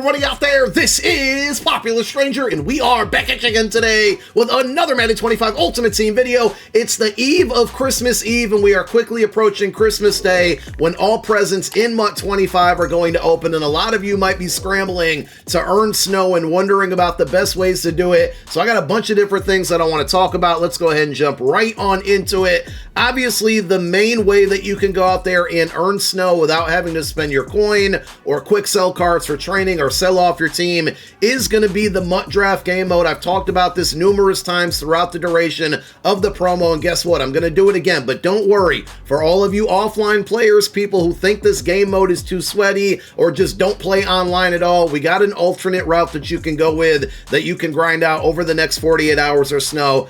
everybody out there? This is Popular Stranger, and we are back at you again today with another Madden 25 Ultimate Team video. It's the eve of Christmas Eve, and we are quickly approaching Christmas Day when all presents in Mut 25 are going to open, and a lot of you might be scrambling to earn snow and wondering about the best ways to do it. So I got a bunch of different things that I want to talk about. Let's go ahead and jump right on into it. Obviously, the main way that you can go out there and earn snow without having to spend your coin or quick sell cards for training or sell off your team is going to be the Mut Draft game mode. I've talked about this numerous times throughout the duration of the promo, and guess what? I'm going to do it again, but don't worry. For all of you offline players, people who think this game mode is too sweaty or just don't play online at all, we got an alternate route that you can go with that you can grind out over the next 48 hours or so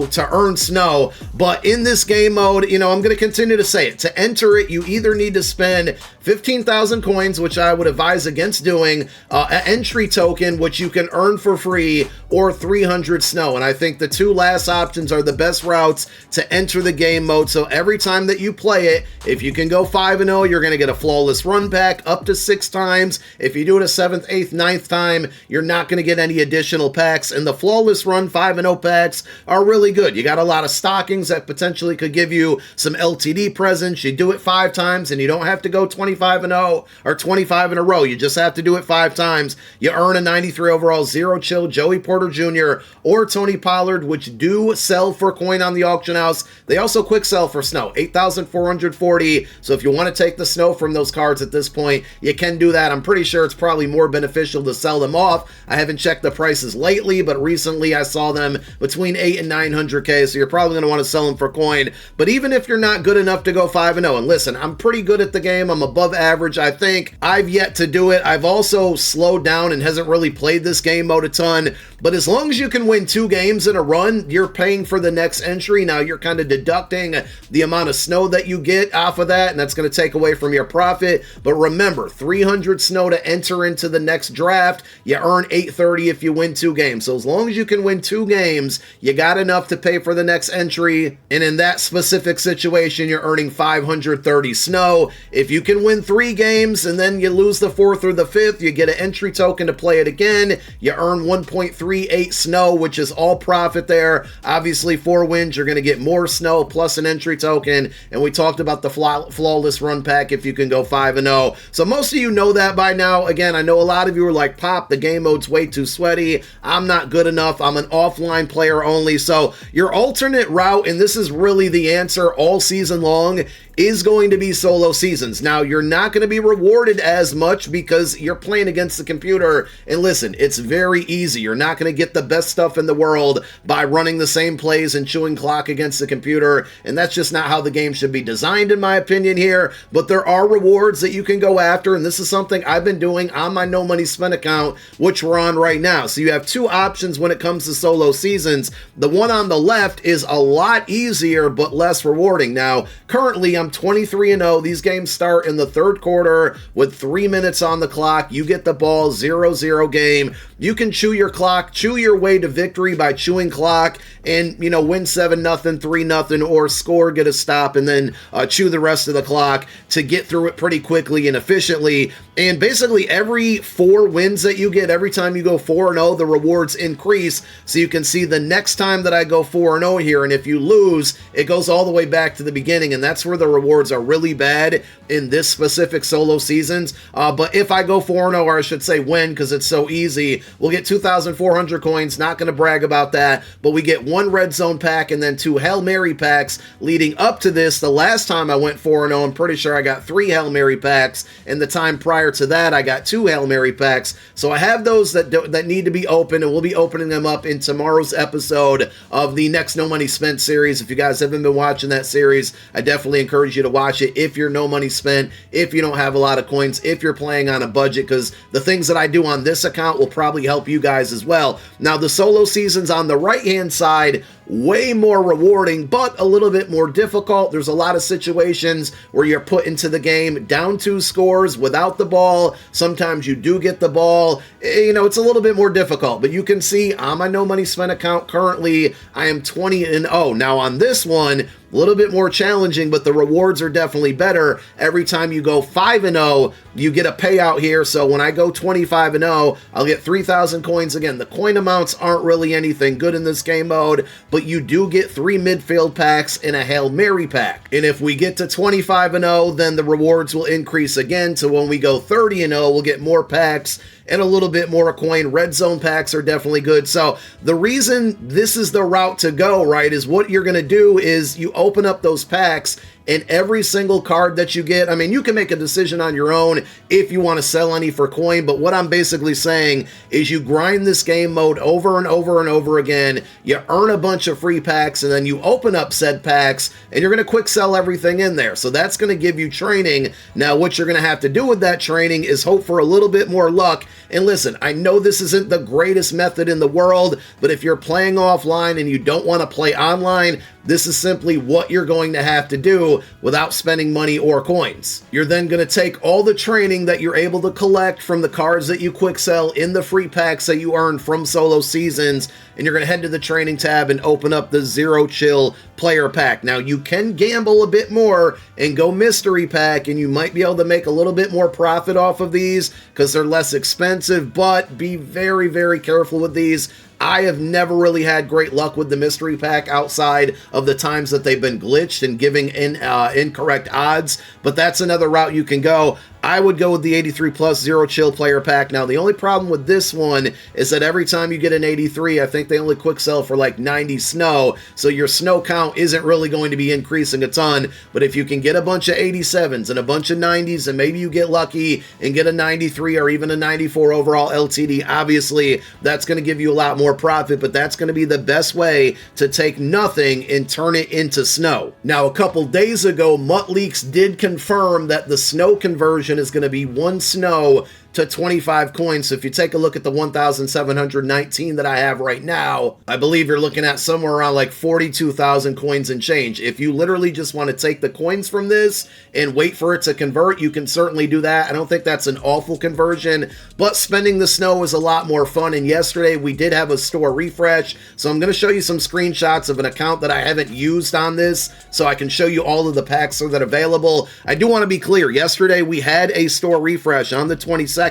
to earn snow. But in this game mode, I'm going to continue to say it. To enter it, you either need to spend 15,000 coins, which I would advise against doing, an entry token, which you can earn for free, or 300 snow. And I think the two last options are the best routes to enter the game mode. So every time that you play it, if you can go 5-0, you're going to get a flawless run pack up to 6 times. If you do it a 7th, 8th, 9th time, you're not going to get any additional packs. And the flawless run 5-0 packs are really good. You got a lot of stockings that potentially could give you some LTD presents. You do it 5 times and you don't have to go 25-0 or 25 in a row. You just have to do it 5 times. You earn a 93 overall, 0 chill, Joey Porter Jr. or Tony Pollard, which do sell for coin on the auction house. They also quick sell for snow, 8,440. So if you want to take the snow from those cards at this point, you can do that. I'm pretty sure it's probably more beneficial to sell them off. I haven't checked the prices lately, but recently I saw them between 8 and 900K. So you're probably going to want to sell them for coin. But even if you're not good enough to go 5-0, and listen, I'm pretty good at the game. I'm above average, I think. I've yet to do it. I've also slowed down and hasn't really played this game mode a ton. But as long as you can win 2 games in a run, you're paying for the next entry. Now you're kind of deducting the amount of snow that you get off of that, and that's going to take away from your profit. But remember, 300 snow to enter into the next draft. You earn 830 if you win 2 games. So as long as you can win 2 games, you got enough to pay for the next entry. And in that specific situation, you're earning 530 snow. If you can win 3 games and then you lose the 4th or the 5th, you get an entry token to play it again. You earn 1.38 snow, which is all profit there. Obviously, 4 wins, you're going to get more snow plus an entry token. And we talked about the flawless run pack if you can go 5-0. So most of you know that by now. Again, I know a lot of you are like, Pop, the game mode's way too sweaty. I'm not good enough. I'm an offline player only. So your alternate route, and this is really the answer all season long, is going to be solo seasons. Now, you're not going to be rewarded as much because you're playing against the computer. And listen, it's very easy. You're not going to get the best stuff in the world by running the same plays and chewing clock against the computer. And that's just not how the game should be designed, in my opinion here. But there are rewards that you can go after. And this is something I've been doing on my No Money Spent account, which we're on right now. So you have 2 options when it comes to solo seasons. The one on the left is a lot easier, but less rewarding. Now, currently, I'm 23-0. These games start in the 3rd quarter with 3 minutes on the clock. You get the ball, 0-0 game. You can chew your clock, chew your way to victory by chewing clock and, win 7-0, 3-0, or score, get a stop, and then chew the rest of the clock to get through it pretty quickly and efficiently. And basically every 4 wins that you get, every time you go 4-0, the rewards increase. So you can see the next time that I go 4-0 here, and if you lose, it goes all the way back to the beginning, and that's where the rewards are really bad in this specific solo seasons. But if I go 4-0, or I should say win, because it's so easy, we'll get 2,400 coins. Not going to brag about that, but we get 1 red zone pack and then 2 Hail Mary packs leading up to this. The last time I went 4-0, I'm pretty sure I got 3 Hail Mary packs, and the time prior to that, I got 2 Hail Mary packs. So I have those that need to be open, and we'll be opening them up in tomorrow's episode of the next No Money Spent series. If you guys haven't been watching that series, I definitely encourage you to watch it if you're no money spent, if you don't have a lot of coins, if you're playing on a budget, because the things that I do on this account will probably help you guys as well. Now, the solo seasons on the right-hand side, way more rewarding, but a little bit more difficult. There's a lot of situations where you're put into the game down 2 scores without the ball. Sometimes you do get the ball. It's a little bit more difficult, but you can see on my No Money Spent account currently, I am 20-0. Now on this one, a little bit more challenging, but the rewards are definitely better. Every time you go 5-0, you get a payout here. So when I go 25-0, I'll get 3,000 coins. Again, the coin amounts aren't really anything good in this game mode, but you do get 3 midfield packs and a Hail Mary pack. And if we get to 25-0, then the rewards will increase again. So when we go 30-0, we'll get more packs and a little bit more coin. Red zone packs are definitely good. So the reason this is the route to go, right, is what you're going to do is you open up those packs, and every single card that you get, I mean, you can make a decision on your own if you want to sell any for coin, but what I'm basically saying is you grind this game mode over and over and over again, you earn a bunch of free packs, and then you open up said packs, and you're going to quick sell everything in there. So that's going to give you training. Now, what you're going to have to do with that training is hope for a little bit more luck. And listen, I know this isn't the greatest method in the world, but if you're playing offline and you don't want to play online, this is simply what you're going to have to do without spending money or coins. You're then going to take all the training that you're able to collect from the cards that you quick sell in the free packs that you earn from solo seasons, and you're going to head to the training tab and open up the Zero Chill player pack. Now, you can gamble a bit more and go mystery pack, and you might be able to make a little bit more profit off of these because they're less expensive, but be very, very careful with these. I have never really had great luck with the mystery pack outside of the times that they've been glitched and giving incorrect odds, but that's another route you can go. I would go with the 83 plus Zero Chill player pack. Now, the only problem with this one is that every time you get an 83, I think they only quick sell for like 90 snow, so your snow count isn't really going to be increasing a ton, but if you can get a bunch of 87s and a bunch of 90s, and maybe you get lucky and get a 93 or even a 94 overall LTD, obviously that's going to give you a lot more profit, but that's going to be the best way to take nothing and turn it into snow. Now, a couple days ago, Mut Leaks did confirm that the snow conversion is going to be 1 snow to 25 coins. So if you take a look at the 1,719 that I have right now, I believe you're looking at somewhere around like 42,000 coins and change. If you literally just want to take the coins from this and wait for it to convert, you can certainly do that. I don't think that's an awful conversion, but spending the snow is a lot more fun. And yesterday we did have a store refresh, so I'm going to show you some screenshots of an account that I haven't used on this, so I can show you all of the packs that are available. I do want to be clear, yesterday we had a store refresh on the 22nd,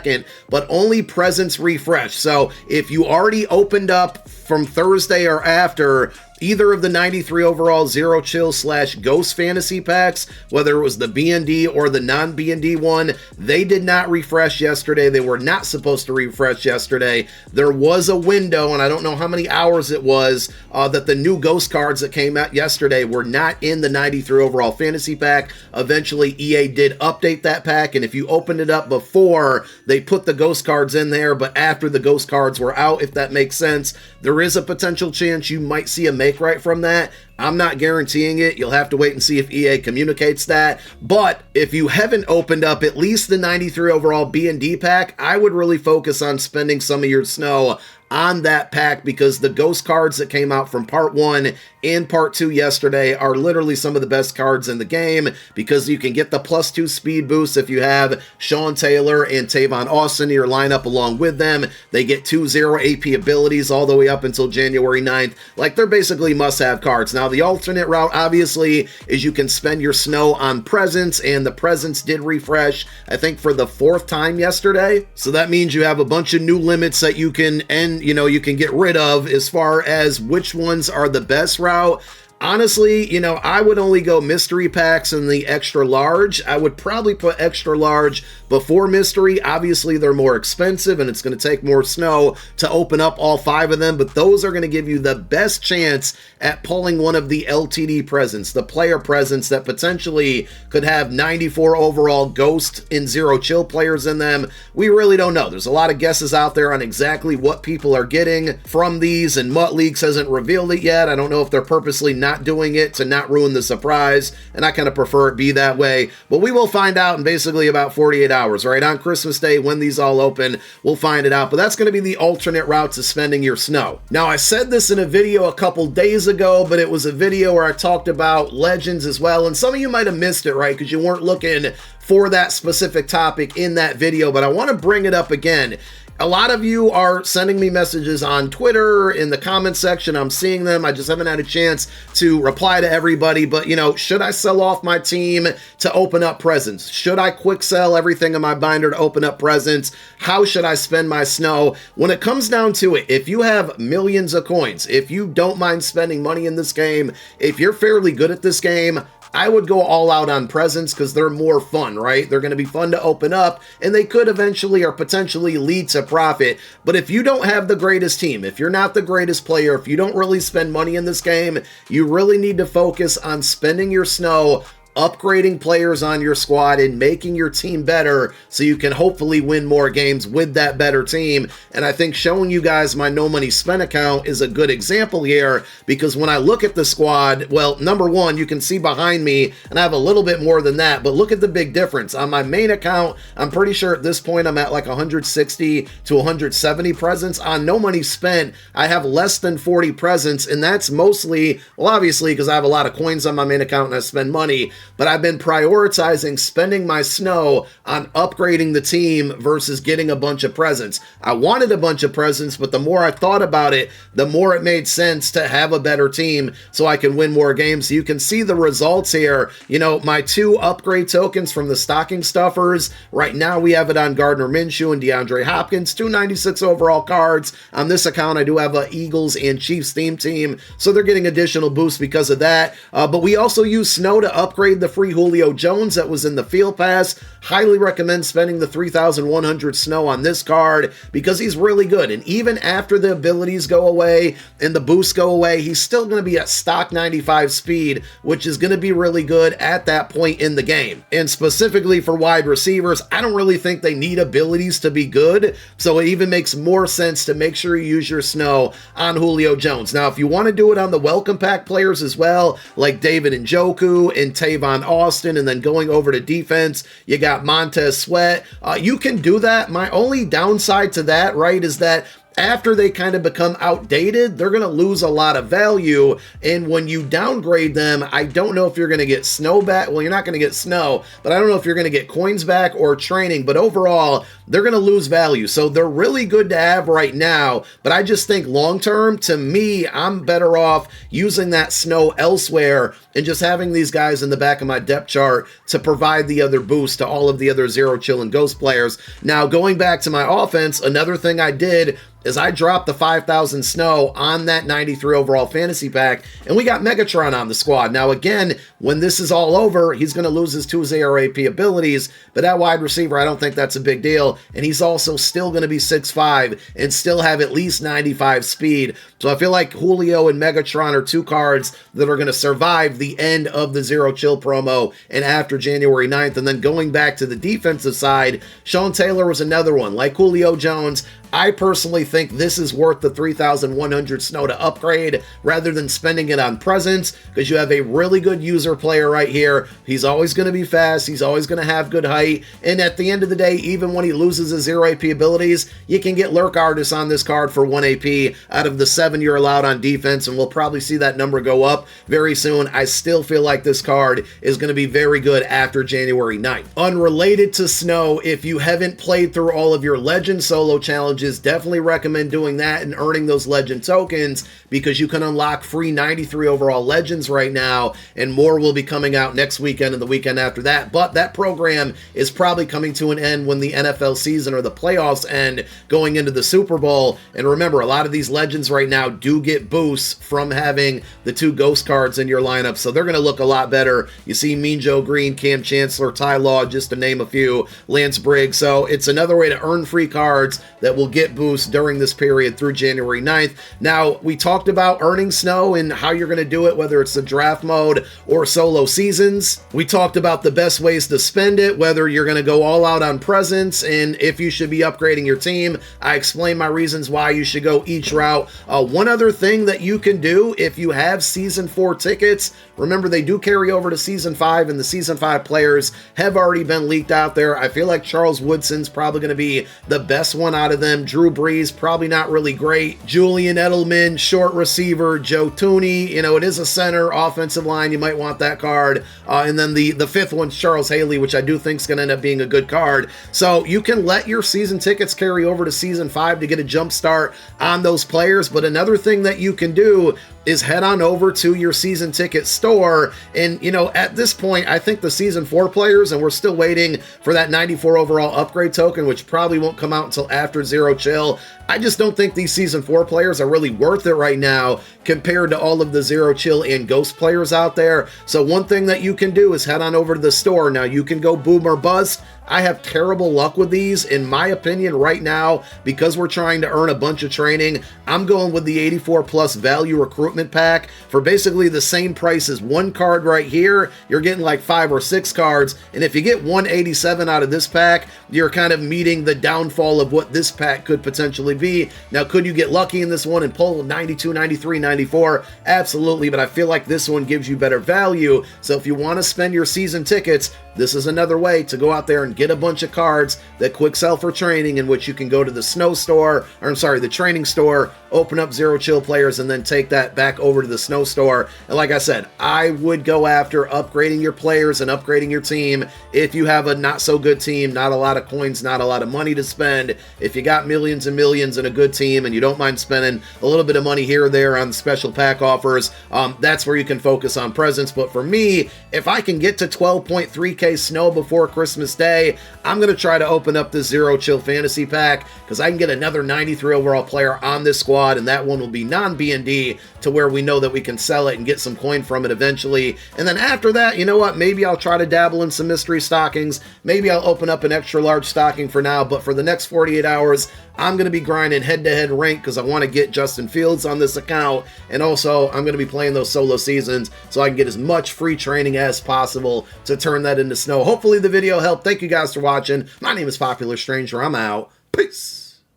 but only presents refresh. So if you already opened up from Thursday or after either of the 93 overall Zero Chill / Ghost Fantasy packs, whether it was the BND or the non-BND one, they did not refresh yesterday. They were not supposed to refresh yesterday. There was a window, and I don't know how many hours it was, that the new Ghost cards that came out yesterday were not in the 93 overall Fantasy pack. Eventually, EA did update that pack, and if you opened it up before, they put the Ghost cards in there, but after the Ghost cards were out, if that makes sense, there is a potential chance you might see a make right from that. I'm not guaranteeing it. You'll have to wait and see if EA communicates that. But if you haven't opened up at least the 93 overall B&D pack, I would really focus on spending some of your snow on that pack, because the Ghost cards that came out from Part 1 and Part 2 yesterday are literally some of the best cards in the game, because you can get the +2 speed boost if you have Sean Taylor and Tavon Austin in your lineup along with them. They get 2 0 AP abilities all the way up until January 9th. Like, they're basically must-have cards. Now, the alternate route, obviously, is you can spend your snow on presents, and the presents did refresh, I think, for the 4th time yesterday. So that means you have a bunch of new limits that you can you can get rid of as far as which ones are the best route. Honestly, I would only go mystery packs and the extra large. I would probably put extra large before mystery. Obviously, they're more expensive and it's going to take more snow to open up all 5 of them, but those are going to give you the best chance at pulling one of the LTD presents, the player presents that potentially could have 94 overall Ghost and Zero Chill players in them. We really don't know. There's a lot of guesses out there on exactly what people are getting from these, and Mut Leaks hasn't revealed it yet. I don't know if they're purposely not doing it to not ruin the surprise, and I kind of prefer it be that way, but we will find out in basically about 48 hours, right? On Christmas Day, when these all open, we'll find it out, but that's going to be the alternate route to spending your snow. Now, I said this in a video a couple days ago, but it was a video where I talked about Legends as well, and some of you might have missed it, right? Because you weren't looking for that specific topic in that video, but I want to bring it up again. A lot of you are sending me messages on Twitter, in the comment section. I'm seeing them. I just haven't had a chance to reply to everybody. But, you know, should I sell off my team to open up presents? Should I quick sell everything in my binder to open up presents? How should I spend my snow? When it comes down to it, if you have millions of coins, if you don't mind spending money in this game, if you're fairly good at this game, I would go all out on presents because they're more fun, right? They're going to be fun to open up, and they could eventually or potentially lead to profit. But if you don't have the greatest team, if you're not the greatest player, if you don't really spend money in this game, you really need to focus on spending your snow upgrading players on your squad and making your team better so you can hopefully win more games with that better team. And I think showing you guys my no money spent account is a good example here, because when I look at the squad, well, number one, you can see behind me, and I have a little bit more than that, but look at the big difference. On my main account, I'm pretty sure at this point I'm at like 160 to 170 presents. On no money spent, I have less than 40 presents, and that's mostly, well, obviously, because I have a lot of coins on my main account and I spend money, but I've been prioritizing spending my snow on upgrading the team versus getting a bunch of presents. I wanted a bunch of presents, but the more I thought about it, the more it made sense to have a better team so I can win more games. So you can see the results here. You know, my 2 upgrade tokens from the stocking stuffers, right now we have it on Gardner Minshew and DeAndre Hopkins, 296 overall cards. On this account, I do have a Eagles and Chiefs theme team, so they're getting additional boosts because of that. But we also use snow to upgrade the free Julio Jones that was in the field pass. Highly recommend spending the 3,100 snow on this card because he's really good. And even after the abilities go away and the boosts go away, he's still going to be at stock 95 speed, which is going to be really good at that point in the game. And specifically for wide receivers, I don't really think they need abilities to be good. So it even makes more sense to make sure you use your snow on Julio Jones. Now, if you want to do it on the welcome pack players as well, like David Njoku and Tavon Austin, and then going over to defense, you got Montez Sweat. You can do that. My only downside to that, right, is that after they kind of become outdated, they're going to lose a lot of value. And when you downgrade them, I don't know if you're going to get snow back. Well, you're not going to get snow, but I don't know if you're going to get coins back or training. But overall, they're going to lose value. So they're really good to have right now. But I just think long term, to me, I'm better off using that snow elsewhere and just having these guys in the back of my depth chart to provide the other boost to all of the other Zero Chill and Ghost players. Now, going back to my offense, another thing I did is I dropped the 5,000 snow on that 93 overall fantasy pack, and we got Megatron on the squad. Now, again, when this is all over, he's going to lose his 2 ZRAP abilities, but at wide receiver, I don't think that's a big deal, and he's also still going to be 6'5", and still have at least 95 speed. So I feel like Julio and Megatron are 2 cards that are going to survive the end of the Zero Chill promo and after January 9th. And then going back to the defensive side, Sean Taylor was another one. Like Julio Jones, I personally think this is worth the 3,100 snow to upgrade rather than spending it on presents, because you have a really good user player right here. He's always going to be fast. He's always going to have good height. And at the end of the day, even when he loses his 0 AP abilities, you can get Lurk Artist on this card for 1 AP out of the 7 you're allowed on defense, and we'll probably see that number go up very soon. I still feel like this card is going to be very good after January 9th. Unrelated to snow, if you haven't played through all of your Legend solo challenges, definitely recommend doing that and earning those Legend tokens, because you can unlock free 93 overall Legends right now, and more will be coming out next weekend and the weekend after that. But that program is probably coming to an end when the NFL season or the playoffs end, going into the Super Bowl. And remember, a lot of these Legends right now do get boosts from having the 2 Ghost cards in your lineup, so they're going to look a lot better. You see Mean Joe Green, Cam Chancellor, Ty Law, just to name a few, Lance Briggs. So it's another way to earn free cards that will get boosts during this period through January 9th. Now, we talked about earning snow and how you're going to do it, whether it's the draft mode or solo seasons. We talked about the best ways to spend it, whether you're going to go all out on presents and if you should be upgrading your team. I explained my reasons why you should go each route. One other thing that you can do if you have Season 4 tickets, remember they do carry over to Season 5, and the Season 5 players have already been leaked out there. I feel like Charles Woodson's probably going to be the best one out of them. them. Drew Brees, probably not really great. Julian Edelman, short receiver. Joe Tooney, you know, it is a center, offensive line. You might want that card. And then the fifth one's Charles Haley, which I do think is going to end up being a good card. So you can let your season tickets carry over to season 5 to get a jump start on those players. But another thing that you can do is head on over to your season ticket store. And, you know, at this point, I think the season 4 players, and we're still waiting for that 94 overall upgrade token, which probably won't come out until after Zero Chill. I just don't think these season 4 players are really worth it right now compared to all of the Zero Chill and Ghost players out there. So one thing that you can do is head on over to the store. Now you can go boom or bust. I have terrible luck with these, in my opinion, right now, because we're trying to earn a bunch of training. I'm going with the 84 plus value recruitment pack for basically the same price as one card right here. You're getting like 5 or 6 cards, and if you get 187 out of this pack, you're kind of meeting the downfall of what this pack could potentially be. Now, could you get lucky in this one and pull 92, 93, 94? Absolutely, but I feel like this one gives you better value. So if you want to spend your season tickets, this is another way to go out there and get a bunch of cards that quick sell for training, in which you can go to the snow store, or I'm sorry, the training store, open up Zero Chill players, and then take that back over to the snow store. And like I said, I would go after upgrading your players and upgrading your team if you have a not so good team, not a lot of coins, not a lot of money to spend. If you got millions and millions and a good team and you don't mind spending a little bit of money here or there on special pack offers, that's where you can focus on presents. But for me, if I can get to 12.3k snow before Christmas Day, I'm going to try to open up this Zero Chill fantasy pack, because I can get another 93 overall player on this squad, and that one will be non-BND, to where we know that we can sell it and get some coin from it eventually. And then after that, you know what, maybe I'll try to dabble in some mystery stockings. Maybe I'll open up an extra large stocking for now, but for the next 48 hours, I'm going to be grinding head-to-head rank, because I want to get Justin Fields on this account, and also I'm going to be playing those solo seasons so I can get as much free training as possible to turn that into snow. Hopefully the video helped. Thank you guys for watching. My name is Popular Stranger. I'm out. Peace.